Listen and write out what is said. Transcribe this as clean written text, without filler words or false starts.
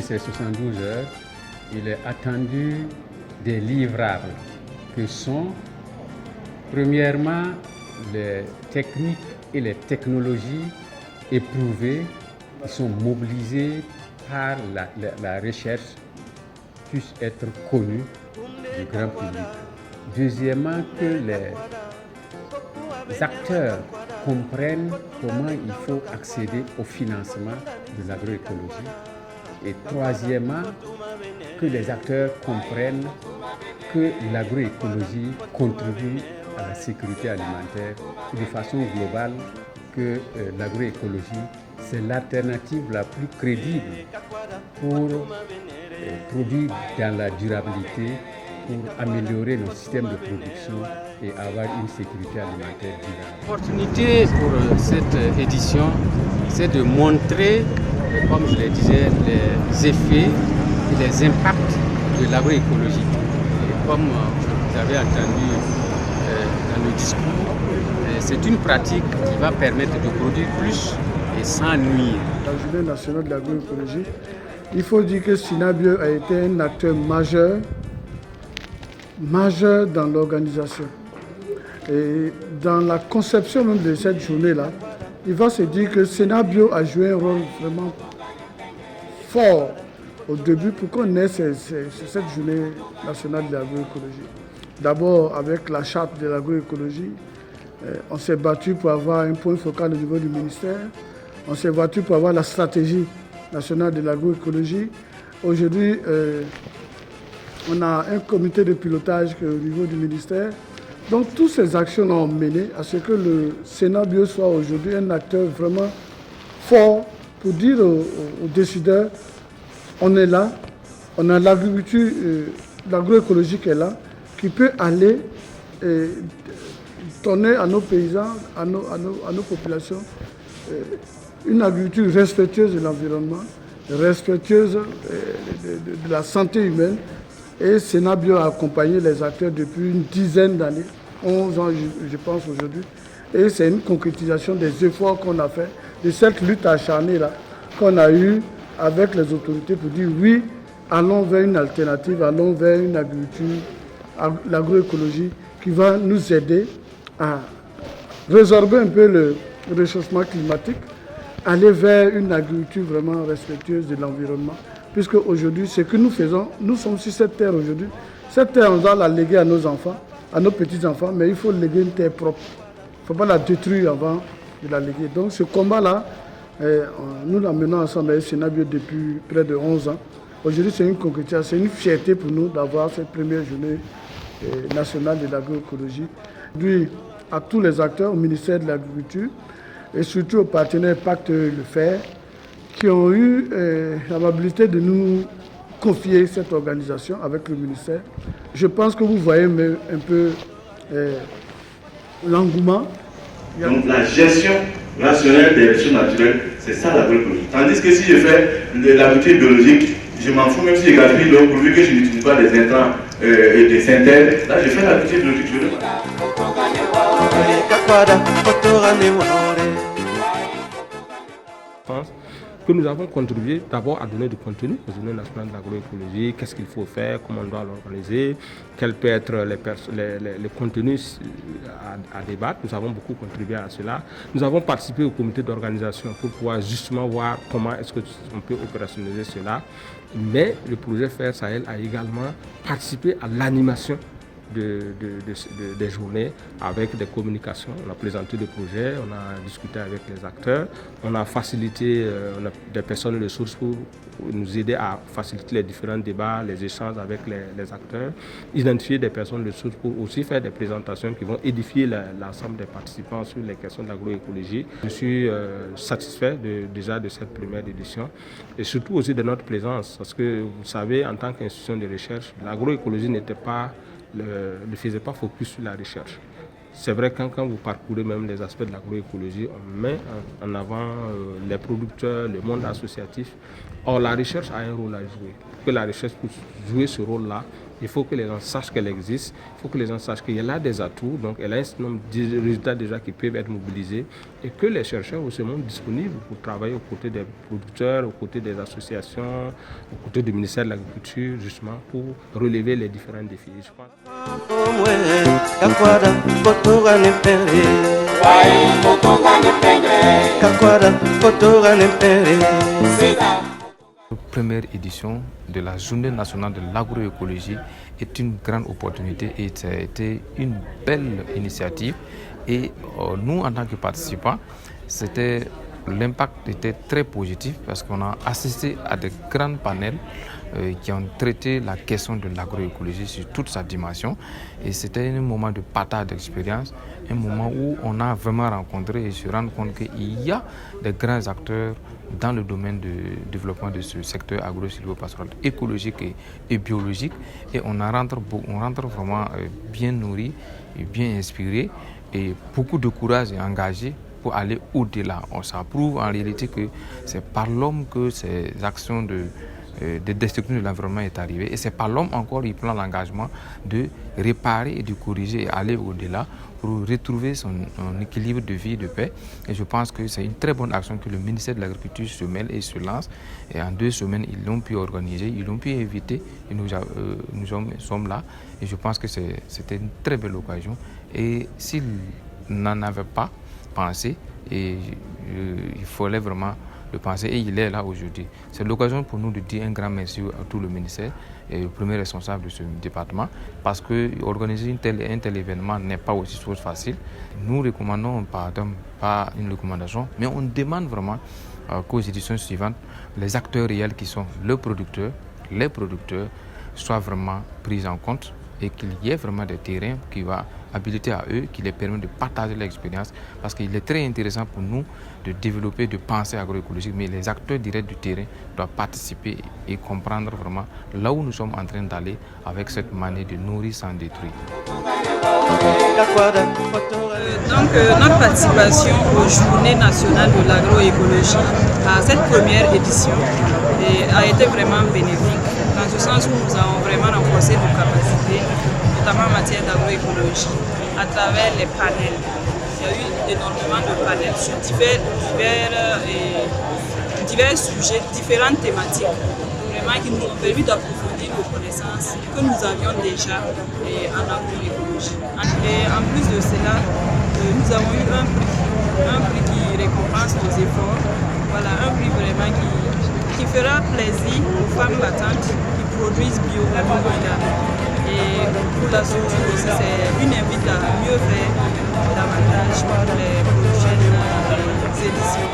ces 72 heures, il est attendu des livrables que sont, premièrement, les techniques et les technologies éprouvées qui sont mobilisées par la recherche puissent être connues du grand public. Deuxièmement, que les acteurs comprennent comment il faut accéder au financement de l'agroécologie. Et troisièmement, que les acteurs comprennent que l'agroécologie contribue à la sécurité alimentaire et de façon globale que l'agroécologie, c'est l'alternative la plus crédible pour produire dans la durabilité, pour améliorer nos systèmes de production et avoir une sécurité alimentaire durable. L'opportunité pour cette édition, c'est de montrer, comme je le disais, les effets et les impacts de l'agroécologie. Et comme vous avez entendu dans le discours, c'est une pratique qui va permettre de produire plus et sans nuire. La Journée nationale de l'agroécologie, il faut dire que Synabio a été un acteur majeur dans l'organisation. Et dans la conception même de cette journée-là, il va se dire que Synabio a joué un rôle vraiment fort au début pour qu'on ait cette journée nationale de l'agroécologie. D'abord avec la charte de l'agroécologie, on s'est battu pour avoir un point focal au niveau du ministère, on s'est battu pour avoir la stratégie nationale de l'agroécologie. Aujourd'hui, on a un comité de pilotage au niveau du ministère. Donc toutes ces actions ont mené à ce que le Synabio soit aujourd'hui un acteur vraiment fort pour dire aux décideurs, on est là, on a l'agriculture, l'agroécologie qui est là, qui peut aller donner à nos paysans, à nos populations, une agriculture respectueuse de l'environnement, respectueuse de la santé humaine. Et Synabio a accompagné les acteurs depuis une dizaine d'années, 11 ans je pense aujourd'hui. Et c'est une concrétisation des efforts qu'on a fait, de cette lutte acharnée-là qu'on a eue avec les autorités pour dire oui, allons vers une alternative, allons vers une agriculture, l'agroécologie qui va nous aider à résorber un peu le réchauffement climatique, aller vers une agriculture vraiment respectueuse de l'environnement. Puisque aujourd'hui, ce que nous faisons, nous sommes sur cette terre aujourd'hui. Cette terre, on doit la léguer à nos enfants, à nos petits-enfants, mais il faut léguer une terre propre. Il ne faut pas la détruire avant de la léguer. Donc ce combat-là, nous l'amenons ensemble avec Synabio depuis près de 11 ans. Aujourd'hui, c'est une concrétisation, c'est une fierté pour nous d'avoir cette première journée nationale de l'agroécologie. Aujourd'hui, à tous les acteurs, au ministère de l'Agriculture et surtout aux partenaires Pacte Le Fer, qui ont eu l'amabilité de nous confier cette organisation avec le ministère. Je pense que vous voyez un peu l'engouement. Donc la gestion rationnelle des ressources naturelles, c'est ça l'agroécologie. Tandis que si je fais de l'agriculture biologique, je m'en fous même si je gaspille l'eau, pourvu que je n'utilise pas des intrants et des synthèses. Là, je fais l'agriculture biologique. Que nous avons contribué d'abord à donner du contenu aux Journées nationales de l'agroécologie, qu'est-ce qu'il faut faire, comment on doit l'organiser, quels peuvent être les contenus à débattre. Nous avons beaucoup contribué à cela. Nous avons participé au comité d'organisation pour pouvoir justement voir comment est-ce qu'on peut opérationnaliser cela. Mais le projet FAIRE Sahel a également participé à l'animation des journées avec des communications. On a présenté des projets, on a discuté avec les acteurs, on a facilité des personnes ressources pour nous aider à faciliter les différents débats, les échanges avec les acteurs, identifier des personnes ressources pour aussi faire des présentations qui vont édifier l'ensemble des participants sur les questions de l'agroécologie. Je suis satisfait déjà de cette première édition et surtout aussi de notre présence parce que vous savez, en tant qu'institution de recherche, l'agroécologie ne faisait pas focus sur la recherche. C'est vrai que quand vous parcourez même les aspects de l'agroécologie, on met en avant les producteurs, le monde associatif. Or, la recherche a un rôle à jouer. Pour que la recherche puisse jouer ce rôle-là, Il faut que les gens sachent qu'elle existe, il faut que les gens sachent qu'il y a là des atouts, donc elle a un certain nombre de résultats déjà qui peuvent être mobilisés et que les chercheurs se montrent disponibles pour travailler aux côtés des producteurs, aux côtés des associations, aux côtés du ministère de l'Agriculture, justement pour relever les différents défis. Je pense. La première édition de la Journée nationale de l'agroécologie est une grande opportunité et ça a été une belle initiative. Et nous, en tant que participants, l'impact était très positif parce qu'on a assisté à de grands panels qui ont traité la question de l'agroécologie sur toute sa dimension. Et c'était un moment de partage d'expérience, un moment où on a vraiment rencontré et se rendre compte qu'il y a des grands acteurs dans le domaine du développement de ce secteur agro-sylvo-pastoral écologique et biologique. Et on rentre vraiment bien nourri et bien inspiré et beaucoup de courage et engagé pour aller au-delà. Ça prouve en réalité que c'est par l'homme que ces actions de destruction de l'environnement est arrivée. Et c'est par l'homme encore qui prend l'engagement de réparer et de corriger et aller au-delà pour retrouver son équilibre de vie et de paix. Et je pense que c'est une très bonne action que le ministère de l'Agriculture se mêle et se lance. Et en 2 semaines, ils l'ont pu organiser, ils l'ont pu inviter et nous sommes là. Et je pense que c'était une très belle occasion. Et s'ils n'en avaient pas pensé, il fallait vraiment le penser et il est là aujourd'hui. C'est l'occasion pour nous de dire un grand merci à tout le ministère et au premier responsable de ce département parce que organiser un tel événement n'est pas aussi chose facile. Nous recommandons pas une recommandation, mais on demande vraiment qu'aux éditions suivantes, les acteurs réels qui sont les producteurs soient vraiment pris en compte et qu'il y ait vraiment des terrains qui vont habiliter à eux, qui les permettent de partager l'expérience parce qu'il est très intéressant pour nous de développer, de penser agroécologique, mais les acteurs directs du terrain doivent participer et comprendre vraiment là où nous sommes en train d'aller avec cette manière de nourrir sans détruire. Donc notre participation aux Journées nationales de l'agroécologie à cette première édition a été vraiment bénéfique dans ce sens où nous avons vraiment renforcé nos capacités, notamment en matière d'agroécologie, à travers les panels. Il y a eu énormément de panels sur divers sujets, différentes thématiques, vraiment qui nous ont permis d'approfondir nos connaissances que nous avions déjà en agroécologie. Et en plus de cela, nous avons eu un prix qui récompense nos efforts, voilà, un prix vraiment qui fera plaisir aux femmes battantes qui produisent bio au Rwanda. Et pour la structure aussi, c'est une invite à mieux faire davantage pour les prochaines éditions.